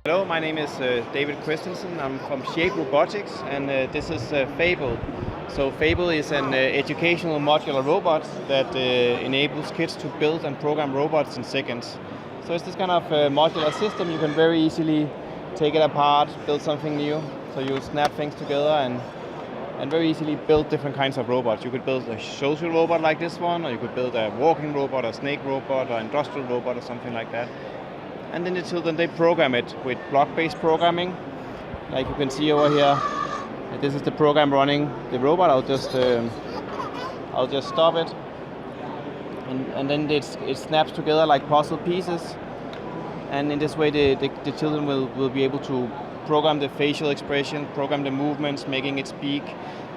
Hello, my name is David Christensen. I'm from Shape Robotics, and this is Fable. So Fable is an educational modular robot that enables kids to build and program robots in seconds. So it's this kind of modular system. You can very easily take it apart, build something new. So you snap things together and very easily build different kinds of robots. You could build a social robot like this one, or you could build a walking robot, a snake robot, or industrial robot, or something like that. And then the children, they program it with block-based programming. Like you can see over here, this is the program running the robot. I'll just stop it. And then it snaps together like puzzle pieces. And in this way, the children will be able to program the facial expression, program the movements, making it speak,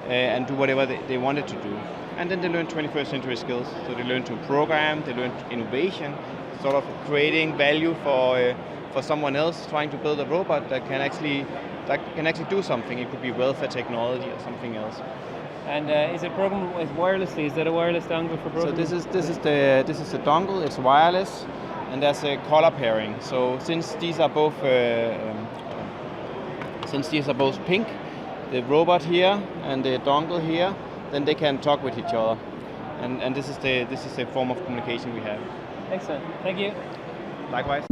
and do whatever they want it to do. And then they learn 21st century skills. So they learn to program, they learn innovation, sort of creating value for someone else trying to build a robot that can actually do something. It could be welfare technology or something else. And is it programmed wirelessly? Is that a wireless dongle for programming? So this is the dongle. It's wireless, and there's a color pairing. So since these are both pink, the robot here and the dongle here, then they can talk with each other, and this is the form of communication we have. Excellent. Thank you. Likewise.